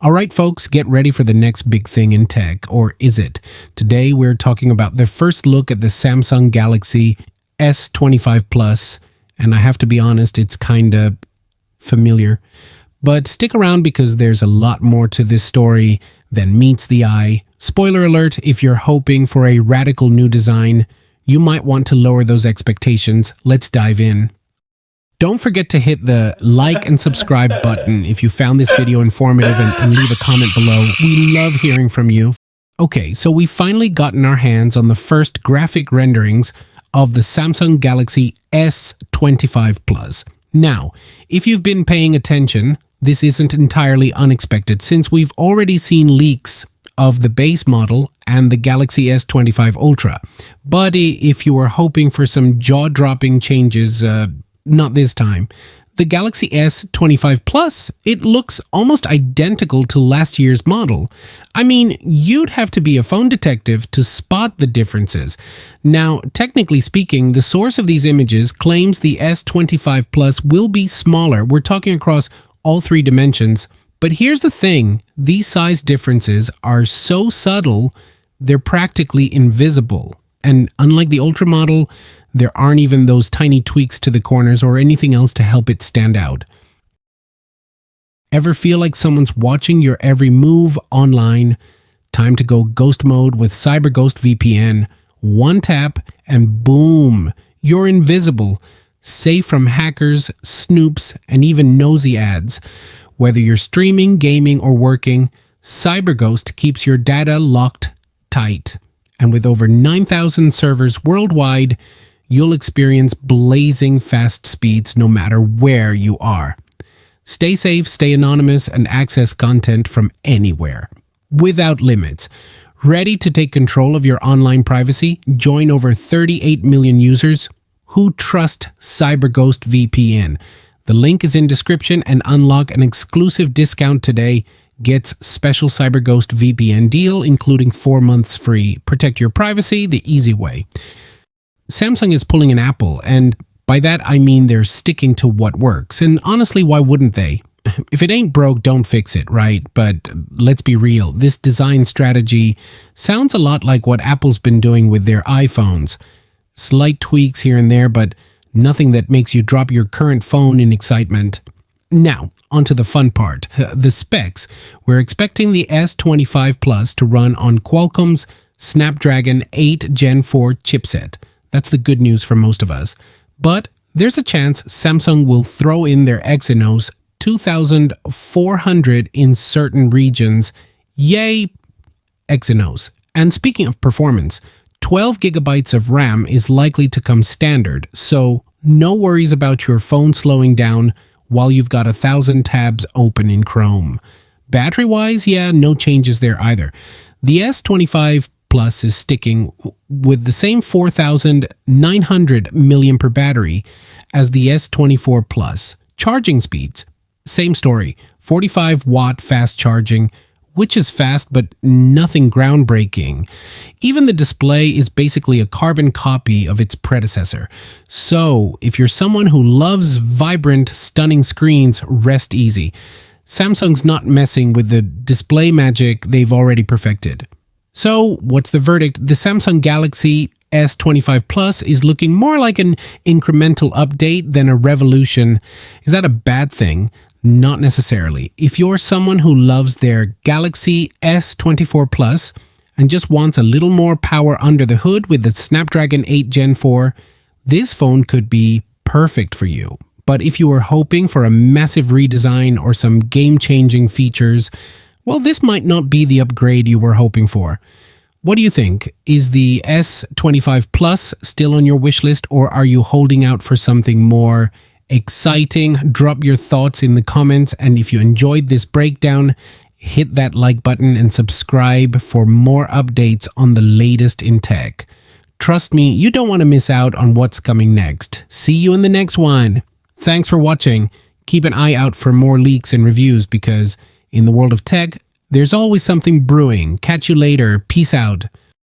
All right, folks, get ready for the next big thing in tech, or is it? Today, we're talking about the first look at the Samsung Galaxy S25 Plus, and I have to be honest, it's kinda familiar. But stick around because there's a lot more to this story than meets the eye. Spoiler alert, if you're hoping for a radical new design, you might want to lower those expectations. Let's dive in. Don't forget to hit the like and subscribe button if you found this video informative and leave a comment below. We love hearing from you. Okay, so we've finally gotten our hands on the first graphic renderings of the Samsung Galaxy S25 Plus. Now, if you've been paying attention, this isn't entirely unexpected since we've already seen leaks of the base model and the Galaxy S25 Ultra. But if you were hoping for some jaw-dropping changes, not this time. The Galaxy S25 Plus, it looks almost identical to last year's model. I mean, you'd have to be a phone detective to spot the differences. Now, technically speaking, the source of these images claims the S25 Plus will be smaller. We're talking across all three dimensions. But here's the thing, these size differences are so subtle, they're practically invisible. And unlike the Ultra model, there aren't even those tiny tweaks to the corners or anything else to help it stand out. Ever feel like someone's watching your every move online? Time to go ghost mode with CyberGhost VPN. One tap and boom, you're invisible, safe from hackers, snoops, and even nosy ads. Whether you're streaming, gaming, or working, CyberGhost keeps your data locked tight. And with over 9,000 servers worldwide, you'll experience blazing fast speeds no matter where you are. Stay safe, stay anonymous, and access content from anywhere, without limits. Ready to take control of your online privacy? Join over 38 million users who trust CyberGhost VPN. The link is in description and unlock an exclusive discount today. Gets special CyberGhost VPN deal, including 4 months free. Protect your privacy the easy way. Samsung is pulling an Apple, and by that I mean they're sticking to what works. And honestly, why wouldn't they? If it ain't broke, don't fix it, right? But let's be real, this design strategy sounds a lot like what Apple's been doing with their iPhones. Slight tweaks here and there, but nothing that makes you drop your current phone in excitement. Now, onto the fun part, the specs. We're expecting the S25 Plus to run on Qualcomm's Snapdragon 8 Gen 4 chipset. That's the good news for most of us. But there's a chance Samsung will throw in their Exynos 2400 in certain regions. Yay, Exynos. And speaking of performance, 12 gigabytes of RAM is likely to come standard, so no worries about your phone slowing down while you've got 1,000 tabs open in Chrome. Battery-wise, yeah, no changes there either. The S25 Plus is sticking with the same 4,900 mAh battery as the S24 Plus. Charging speeds, same story, 45-watt fast charging, which is fast but nothing groundbreaking. Even the display is basically a carbon copy of its predecessor. So, if you're someone who loves vibrant, stunning screens, rest easy. Samsung's not messing with the display magic they've already perfected. So, what's the verdict? The Samsung Galaxy S25 Plus is looking more like an incremental update than a revolution. Is that a bad thing? Not necessarily. If you're someone who loves their Galaxy S24 Plus and just wants a little more power under the hood with the Snapdragon 8 Gen 4, this phone could be perfect for you. But if you were hoping for a massive redesign or some game-changing features, well, this might not be the upgrade you were hoping for. What do you think? Is the S25 Plus still on your wish list, or are you holding out for something more exciting? Drop your thoughts in the comments, and if you enjoyed this breakdown, hit that like button and subscribe for more updates on the latest in tech. Trust me, you don't want to miss out on what's coming next. See you in the next one. Thanks for watching. Keep an eye out for more leaks and reviews because in the world of tech, there's always something brewing. Catch you later. Peace out.